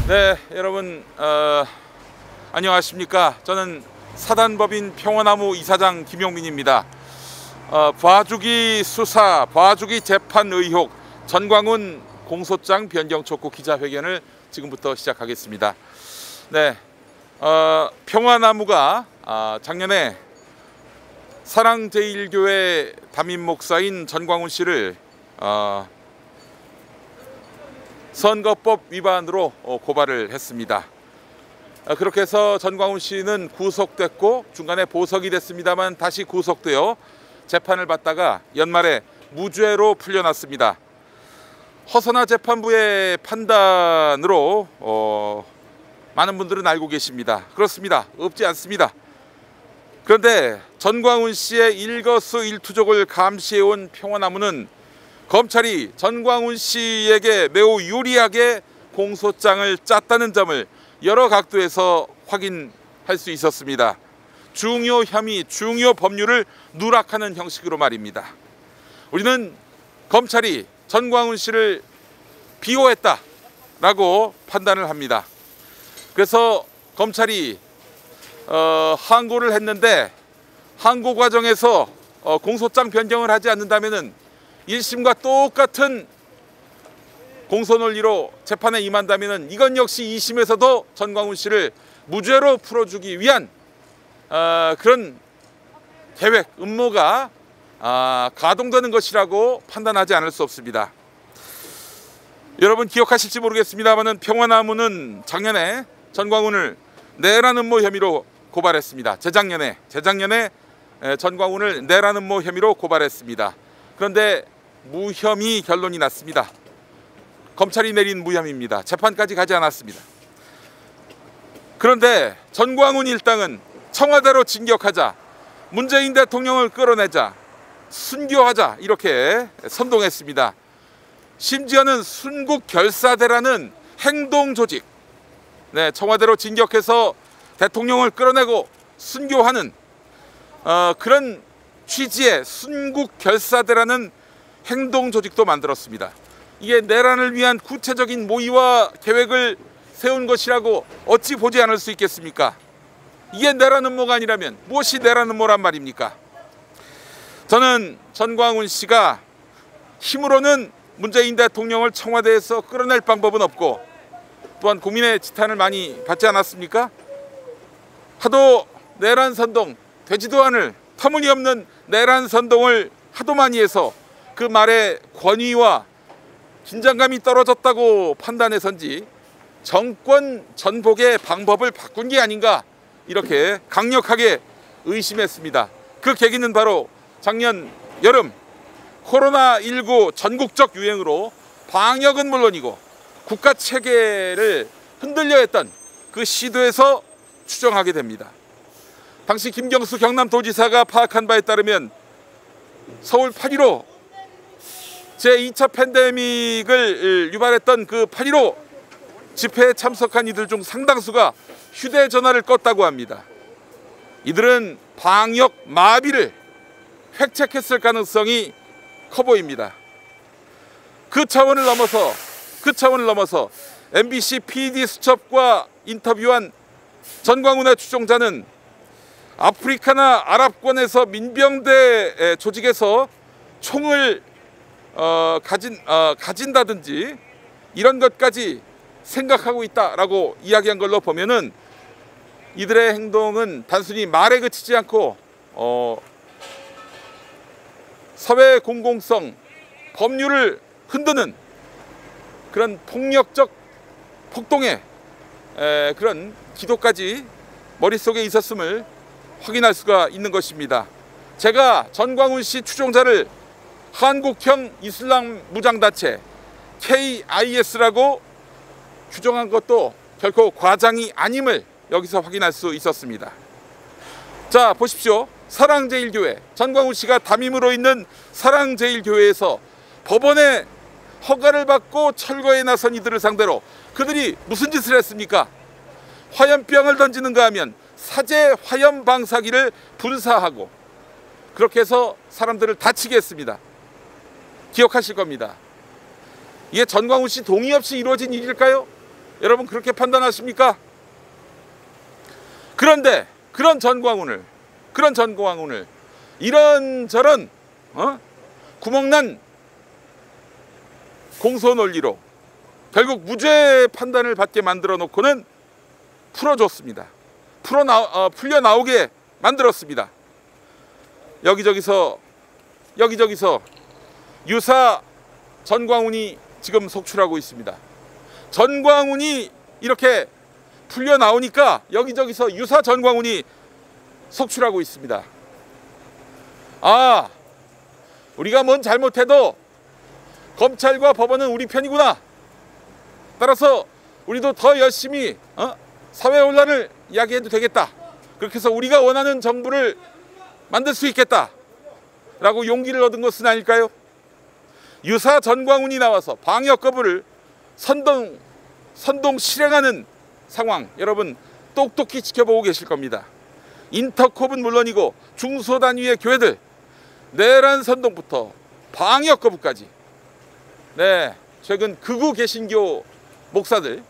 네, 여러분 안녕하십니까. 저는 사단법인 평화나무 이사장 김용민입니다. 봐주기 수사, 봐주기 재판 의혹 전광훈 공소장 변경 촉구 기자회견을 지금부터 시작하겠습니다. 네, 평화나무가 작년에 사랑제일교회 담임 목사인 전광훈 씨를 선거법 위반으로 고발을 했습니다. 그렇게 해서 전광훈 씨는 구속됐고 중간에 보석이 됐습니다만 다시 구속되어 재판을 받다가 연말에 무죄로 풀려났습니다. 허선화 재판부의 판단으로 많은 분들은 알고 계십니다. 그렇습니다. 없지 않습니다. 그런데 전광훈 씨의 일거수일투족을 감시해온 평화나무는 검찰이 전광훈 씨에게 매우 유리하게 공소장을 짰다는 점을 여러 각도에서 확인할 수 있었습니다. 중요 혐의, 중요 법률을 누락하는 형식으로 말입니다. 우리는 검찰이 전광훈 씨를 비호했다라고 판단을 합니다. 그래서 검찰이 항고를 했는데 항고 과정에서 공소장 변경을 하지 않는다면은 1심과 똑같은 공소 논리로 재판에 임한다면 이건 역시 2심에서도 전광훈 씨를 무죄로 풀어주기 위한 그런 계획, 음모가 가동되는 것이라고 판단하지 않을 수 없습니다. 여러분 기억하실지 모르겠습니다만 평화나무는 작년에 전광훈을 내란 음모 혐의로 고발했습니다. 재작년에 전광훈을 내란 음모 혐의로 고발했습니다. 그런데 무혐의 결론이 났습니다. 검찰이 내린 무혐의입니다. 재판까지 가지 않았습니다. 그런데 전광훈 일당은 청와대로 진격하자, 문재인 대통령을 끌어내자, 순교하자 이렇게 선동했습니다. 심지어는 순국결사대라는 행동조직, 청와대로 진격해서 대통령을 끌어내고 순교하는 그런 취지의 순국결사대라는 행동조직도 만들었습니다. 이게 내란을 위한 구체적인 모의와 계획을 세운 것이라고 어찌 보지 않을 수 있겠습니까? 이게 내란 음모가 아니라면 무엇이 내란 음모란 말입니까? 저는 전광훈 씨가 힘으로는 문재인 대통령을 청와대에서 끌어낼 방법은 없고 또한 국민의 지탄을 많이 받지 않았습니까? 하도 내란 선동, 되지도 않을 터무니없는 내란 선동을 하도 많이 해서 그 말에 권위와 긴장감이 떨어졌다고 판단해서인지 정권 전복의 방법을 바꾼 게 아닌가 이렇게 강력하게 의심했습니다. 그 계기는 바로 작년 여름 코로나19 전국적 유행으로 방역은 물론이고 국가 체계를 흔들려 했던 그 시도에서 추정하게 됩니다. 당시 김경수 경남도지사가 파악한 바에 따르면 서울 8.15 제2차 팬데믹을 유발했던 그 8.15 집회에 참석한 이들 중 상당수가 휴대전화를 껐다고 합니다. 이들은 방역 마비를 획책했을 가능성이 커 보입니다. 그 차원을 넘어서 MBC PD수첩과 인터뷰한 전광훈의 추종자는 아프리카나 아랍권에서 민병대 조직에서 총을 가진다든지 이런 것까지 생각하고 있다라고 이야기한 걸로 보면은 이들의 행동은 단순히 말에 그치지 않고 사회 공공성, 법률을 흔드는 그런 폭력적 폭동의 그런 기도까지 머릿속에 있었음을 확인할 수가 있는 것입니다. 제가 전광훈 씨 추종자를 한국형 이슬람 무장단체 KIS라고 규정한 것도 결코 과장이 아님을 여기서 확인할 수 있었습니다. 자, 보십시오. 사랑제일교회, 전광훈 씨가 담임으로 있는 사랑제일교회에서 법원의 허가를 받고 철거에 나선 이들을 상대로 그들이 무슨 짓을 했습니까? 화염병을 던지는가 하면 사제 화염 방사기를 분사하고 그렇게 해서 사람들을 다치게 했습니다. 기억하실 겁니다. 이게 전광훈 씨 동의 없이 이루어진 일일까요? 여러분 그렇게 판단하십니까? 그런데 그런 전광훈을 이런저런 구멍난 공소 논리로 결국 무죄 판단을 받게 만들어 놓고는 풀어줬습니다. 풀려 나오게 만들었습니다. 여기저기서 유사 전광훈이 지금 속출하고 있습니다. 전광훈이 이렇게 풀려 나오니까 여기저기서 유사 전광훈이 속출하고 있습니다. 아, 우리가 뭔 잘못해도 검찰과 법원은 우리 편이구나. 따라서 우리도 더 열심히 사회 혼란을 이야기해도 되겠다. 그렇게 해서 우리가 원하는 정부를 만들 수 있겠다 라고 용기를 얻은 것은 아닐까요? 유사 전광훈이 나와서 방역 거부를 선동 실행하는 상황, 여러분 똑똑히 지켜보고 계실 겁니다. 인터콥은 물론이고 중소단위의 교회들, 내란 선동부터 방역 거부까지, 최근 극우 개신교 목사들,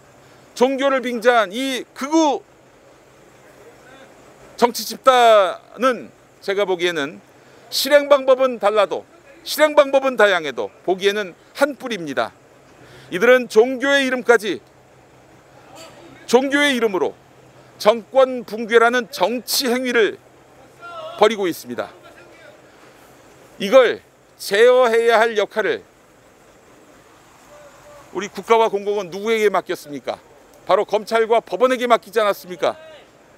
종교를 빙자한 이 극우 정치 집단은 제가 보기에는 실행 방법은 달라도, 실행 방법은 다양해도 보기에는 한 뿌리입니다. 이들은 종교의 이름으로 정권 붕괴라는 정치 행위를 벌이고 있습니다. 이걸 제어해야 할 역할을 우리 국가와 공공은 누구에게 맡겼습니까? 바로 검찰과 법원에게 맡기지 않았습니까?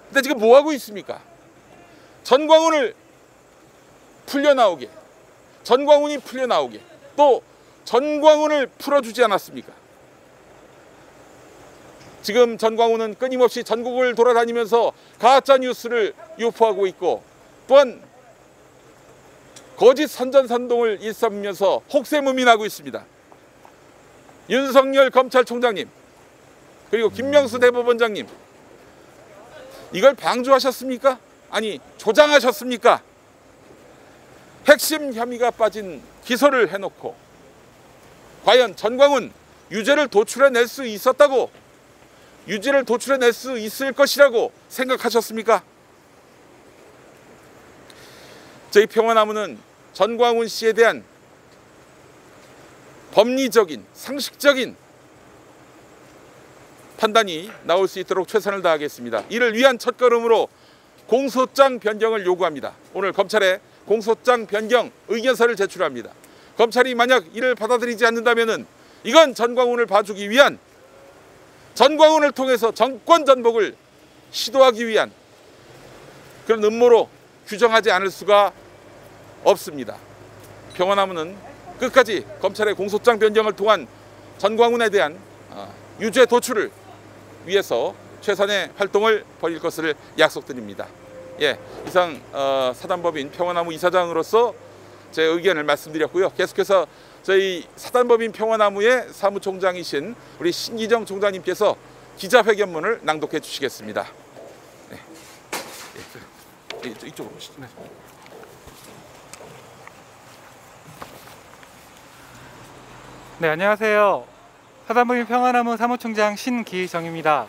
근데 지금 뭐 하고 있습니까? 전광훈이 풀려 나오게, 또 전광훈을 풀어주지 않았습니까? 지금 전광훈은 끊임없이 전국을 돌아다니면서 가짜 뉴스를 유포하고 있고, 또한 거짓 선전선동을 일삼으면서 혹세무민하고 있습니다. 윤석열 검찰총장님, 그리고 김명수 대법원장님, 이걸 방조하셨습니까? 아니, 조장하셨습니까? 핵심 혐의가 빠진 기소를 해놓고 과연 전광훈 유죄를 도출해낼 수 있었다고, 유죄를 도출해낼 수 있을 것이라고 생각하셨습니까? 저희 평화나무는 전광훈 씨에 대한 법리적인, 상식적인 판단이 나올 수 있도록 최선을 다하겠습니다. 이를 위한 첫걸음으로 공소장 변경을 요구합니다. 오늘 검찰에 공소장 변경 의견서를 제출합니다. 검찰이 만약 이를 받아들이지 않는다면 이건 전광훈을 봐주기 위한, 전광훈을 통해서 정권 전복을 시도하기 위한 그런 음모로 규정하지 않을 수가 없습니다. 평화나무는 끝까지 검찰의 공소장 변경을 통한 전광훈에 대한 유죄 도출을 위해서 최선의 활동을 벌일 것을 약속드립니다. 이상 사단법인 평화나무 이사장으로서 제 의견을 말씀드렸고요. 계속해서 저희 사단법인 평화나무의 사무총장이신 우리 신기정 총장님께서 기자회견문을 낭독해 주시겠습니다. 이쪽으로 오시죠. 네, 안녕하세요. 사단법인 평화나무 사무총장 신기정입니다.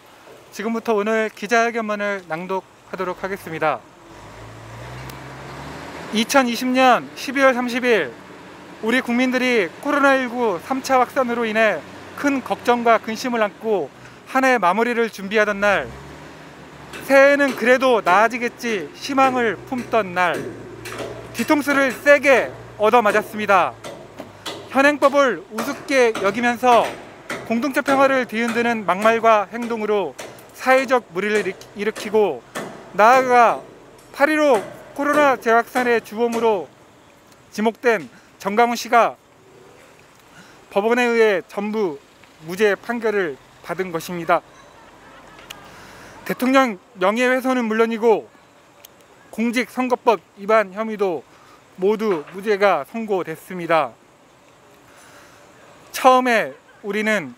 지금부터 오늘 기자회견문을 낭독하도록 하겠습니다. 2020년 12월 30일 우리 국민들이 코로나19 3차 확산으로 인해 큰 걱정과 근심을 안고 한 해 마무리를 준비하던 날, 새해에는 그래도 나아지겠지 희망을 품던 날, 뒤통수를 세게 얻어맞았습니다. 현행법을 우습게 여기면서 공동체 평화를 뒤흔드는 막말과 행동으로 사회적 물의를 일으키고, 나아가 8.15 코로나 재확산의 주범으로 지목된 전광훈 씨가 법원에 의해 전부 무죄 판결을 받은 것입니다. 대통령 명예훼손은 물론이고 공직선거법 위반 혐의도 모두 무죄가 선고됐습니다. 처음에 우리는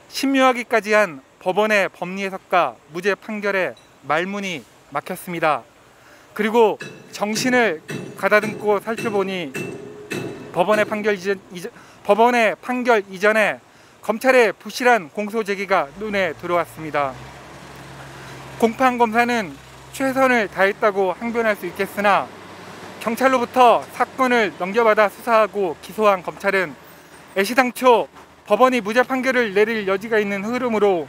신묘하기까지 한 법원의 법리 해석과 무죄 판결에 말문이 막혔습니다. 그리고 정신을 가다듬고 살펴보니 법원의 판결 이전에 검찰의 부실한 공소 제기가 눈에 들어왔습니다. 공판검사는 최선을 다했다고 항변할 수 있겠으나 경찰로부터 사건을 넘겨받아 수사하고 기소한 검찰은 애시당초 법원이 무죄 판결을 내릴 여지가 있는 흐름으로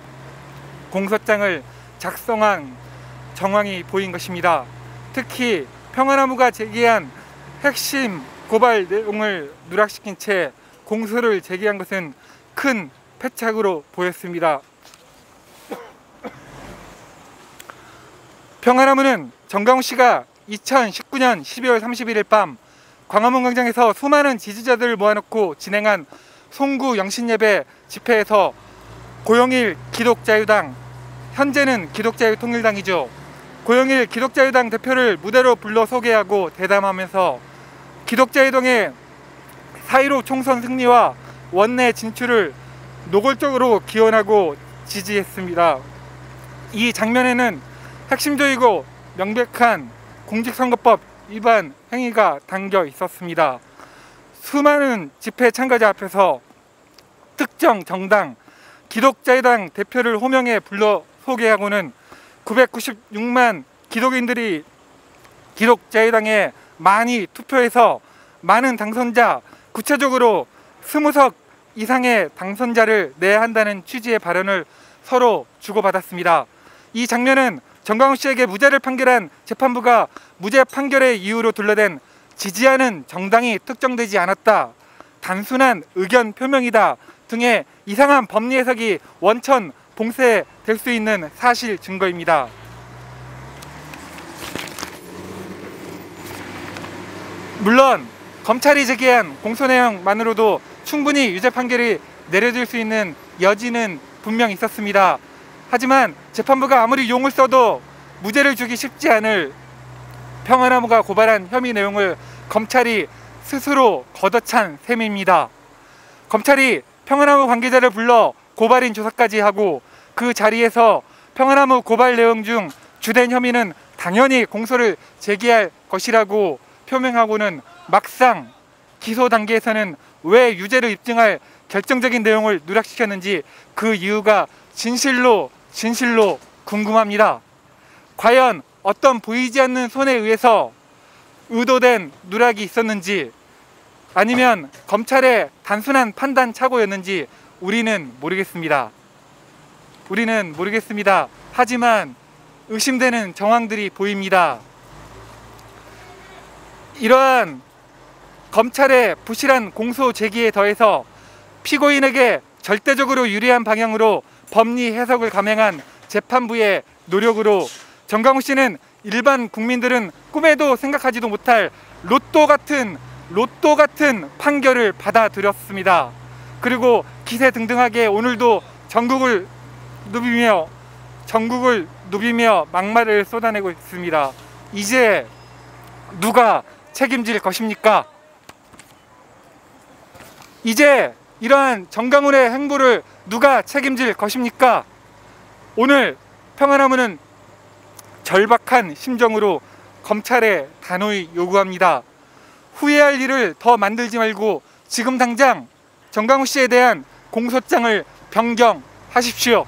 공소장을 작성한 정황이 보인 것입니다. 특히 평화나무가 제기한 핵심 고발 내용을 누락시킨 채 공소를 제기한 것은 큰 패착으로 보였습니다. 평화나무는 정강훈 씨가 2019년 12월 31일 밤 광화문 광장에서 수많은 지지자들을 모아놓고 진행한 송구 영신예배 집회에서 고영일 기독자유당, 현재는 기독자유통일당이죠, 고영일 기독자유당 대표를 무대로 불러 소개하고 대담하면서 기독자유당의 4.15 총선 승리와 원내 진출을 노골적으로 기원하고 지지했습니다. 이 장면에는 핵심적이고 명백한 공직선거법 위반 행위가 담겨 있었습니다. 수많은 집회 참가자 앞에서 특정 정당 기독자유당 대표를 호명해 불러 소개하고는 996만 기독인들이 기독자유당에 많이 투표해서 많은 당선자, 구체적으로 20석 이상의 당선자를 내야 한다는 취지의 발언을 서로 주고받았습니다. 이 장면은 정강훈 씨에게 무죄를 판결한 재판부가 무죄 판결의 이유로 둘러댄 지지하는 정당이 특정되지 않았다, 단순한 의견 표명이다 등의 이상한 법리 해석이 원천 봉쇄될 수 있는 사실 증거입니다. 물론 검찰이 제기한 공소 내용만으로도 충분히 유죄 판결이 내려질 수 있는 여지는 분명 있었습니다. 하지만 재판부가 아무리 용을 써도 무죄를 주기 쉽지 않을 평화나무가 고발한 혐의 내용을 검찰이 스스로 걷어찬 셈입니다. 검찰이 평화나무 관계자를 불러 고발인 조사까지 하고 그 자리에서 평화나무 고발 내용 중 주된 혐의는 당연히 공소를 제기할 것이라고 표명하고는 막상 기소 단계에서는 왜 유죄를 입증할 결정적인 내용을 누락시켰는지 그 이유가 진실로 궁금합니다. 과연 어떤 보이지 않는 손에 의해서 의도된 누락이 있었는지 아니면 검찰의 단순한 판단 착오였는지 우리는 모르겠습니다. 하지만 의심되는 정황들이 보입니다. 이러한 검찰의 부실한 공소 제기에 더해서 피고인에게 절대적으로 유리한 방향으로 법리 해석을 감행한 재판부의 노력으로 정강훈 씨는 일반 국민들은 꿈에도 생각하지도 못할 로또 같은 판결을 받아들였습니다. 그리고 기세등등하게 오늘도 전국을 누비며 막말을 쏟아내고 있습니다. 이제 누가 책임질 것입니까? 이제 이러한 정강훈의 행보를 누가 책임질 것입니까? 오늘 평화나무는 절박한 심정으로 검찰에 단호히 요구합니다. 후회할 일을 더 만들지 말고 지금 당장 정강훈 씨에 대한 공소장을 변경하십시오.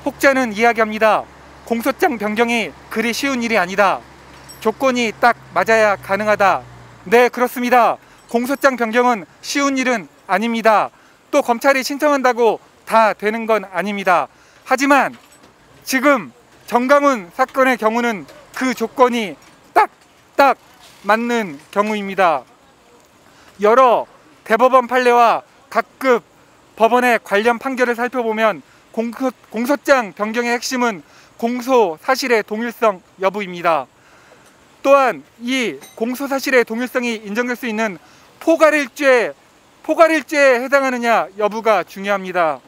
혹자는 이야기합니다. 공소장 변경이 그리 쉬운 일이 아니다. 조건이 딱 맞아야 가능하다. 네, 그렇습니다. 공소장 변경은 쉬운 일은 아닙니다. 또 검찰이 신청한다고 다 되는 건 아닙니다. 하지만 지금 정강훈 사건의 경우는 그 조건이 딱 맞는 경우입니다. 여러 대법원 판례와 각급 법원의 관련 판결을 살펴보면 공소장 변경의 핵심은 공소 사실의 동일성 여부입니다. 또한 이 공소 사실의 동일성이 인정될 수 있는 포괄일죄에 해당하느냐 여부가 중요합니다.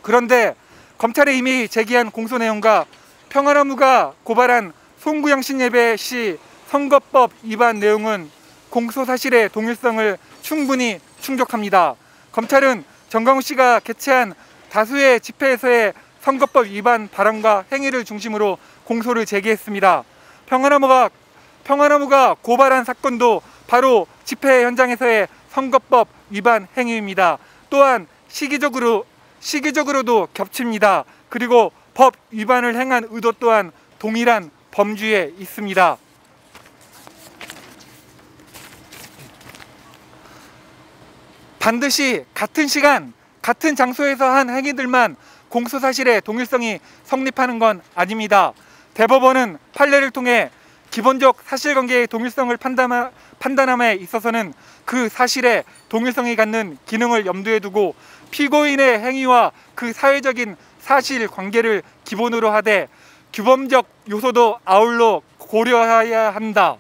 그런데 검찰이 이미 제기한 공소 내용과 평화나무가 고발한 송구영신 예배 시 선거법 위반 내용은 공소 사실의 동일성을 충분히 충족합니다. 검찰은 정강훈 씨가 개최한 다수의 집회에서의 선거법 위반 발언과 행위를 중심으로 공소를 제기했습니다. 평화나무가 고발한 사건도 바로 집회 현장에서의 선거법 위반 행위입니다. 또한 시기적으로도 겹칩니다. 그리고 법 위반을 행한 의도 또한 동일한 범주에 있습니다. 반드시 같은 시간, 같은 장소에서 한 행위들만 공소사실의 동일성이 성립하는 건 아닙니다. 대법원은 판례를 통해 기본적 사실관계의 동일성을 판단함에 있어서는 그 사실의 동일성이 갖는 기능을 염두에 두고 피고인의 행위와 그 사회적인 사실관계를 기본으로 하되 규범적 요소도 아울러 고려해야 한다.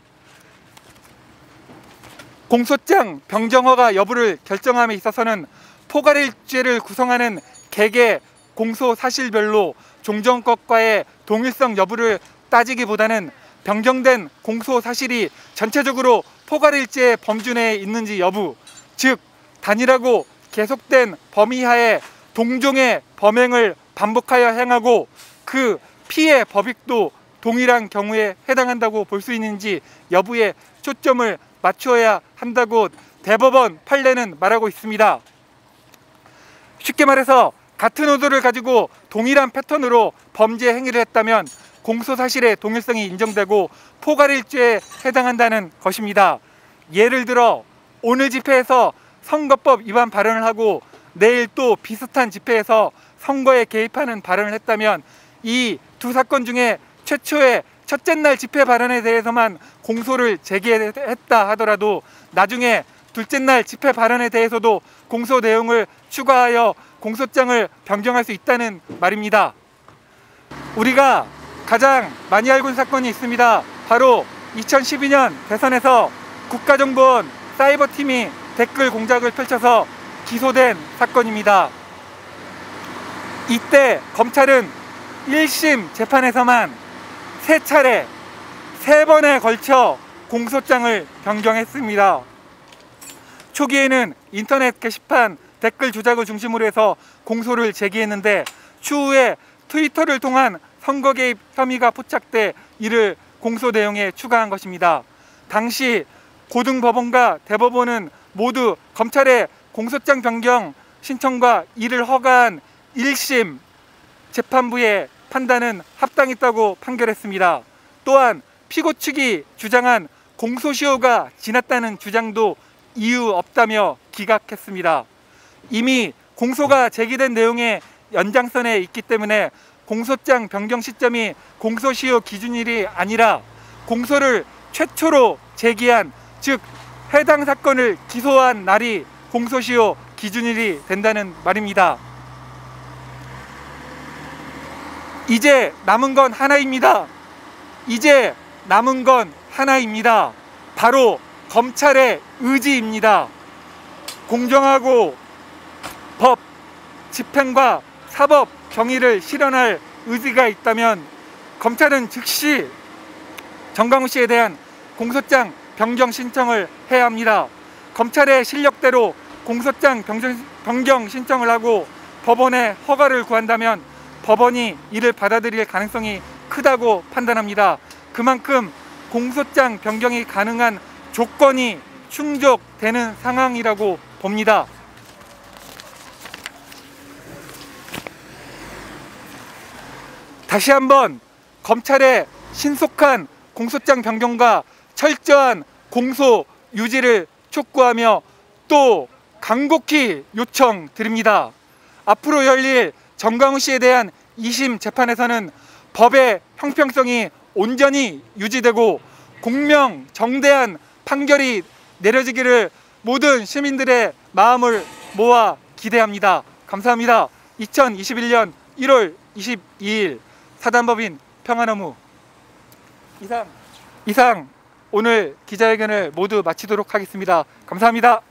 공소장 변경 허가 여부를 결정함에 있어서는 포괄일죄를 구성하는 개개 공소 사실별로 종전법과의 동일성 여부를 따지기보다는 변경된 공소 사실이 전체적으로 포괄일죄의 범주 내에 있는지 여부, 즉 단일하고 계속된 범위 하에 동종의 범행을 반복하여 행하고 그 피해 법익도 동일한 경우에 해당한다고 볼 수 있는지 여부에 초점을 맞춰야 한다고 대법원 판례는 말하고 있습니다. 쉽게 말해서 같은 의도를 가지고 동일한 패턴으로 범죄 행위를 했다면 공소사실의 동일성이 인정되고 포괄일죄에 해당한다는 것입니다. 예를 들어 오늘 집회에서 선거법 위반 발언을 하고 내일 또 비슷한 집회에서 선거에 개입하는 발언을 했다면 이 두 사건 중에 최초의 첫째 날 집회 발언에 대해서만 공소를 제기했다 하더라도 나중에 둘째 날 집회 발언에 대해서도 공소 내용을 추가하여 공소장을 변경할 수 있다는 말입니다. 우리가 가장 많이 알고 있는 사건이 있습니다. 바로 2012년 대선에서 국가정보원 사이버팀이 댓글 공작을 펼쳐서 기소된 사건입니다. 이때 검찰은 1심 재판에서만 3차례 3번에 걸쳐 공소장을 변경했습니다. 초기에는 인터넷 게시판 댓글 조작을 중심으로 해서 공소를 제기했는데 추후에 트위터를 통한 선거 개입 혐의가 포착돼 이를 공소 내용에 추가한 것입니다. 당시 고등법원과 대법원은 모두 검찰의 공소장 변경 신청과 이를 허가한 1심 재판부의 판단은 합당했다고 판결했습니다. 또한 피고 측이 주장한 공소시효가 지났다는 주장도 이유 없다며 기각했습니다. 이미 공소가 제기된 내용의 연장선에 있기 때문에 공소장 변경 시점이 공소시효 기준일이 아니라 공소를 최초로 제기한, 즉 해당 사건을 기소한 날이 공소시효 기준일이 된다는 말입니다. 이제 남은 건 하나입니다. 이제 남은 건 하나입니다. 바로 검찰의 의지입니다. 공정하고 법, 집행과 사법 정의를 실현할 의지가 있다면 검찰은 즉시 정강훈 씨에 대한 공소장 변경 신청을 해야 합니다. 검찰의 실력대로 공소장 변경 신청을 하고 법원에 허가를 구한다면 법원이 이를 받아들일 가능성이 크다고 판단합니다. 그만큼 공소장 변경이 가능한 조건이 충족되는 상황이라고 봅니다. 다시 한번 검찰의 신속한 공소장 변경과 철저한 공소 유지를 촉구하며 또 간곡히 요청드립니다. 앞으로 열릴 정강훈 씨에 대한 2심 재판에서는 법의 형평성이 온전히 유지되고 공명정대한 판결이 내려지기를 모든 시민들의 마음을 모아 기대합니다. 감사합니다. 2021년 1월 22일 사단법인 평화나무 이상 오늘 기자회견을 모두 마치도록 하겠습니다. 감사합니다.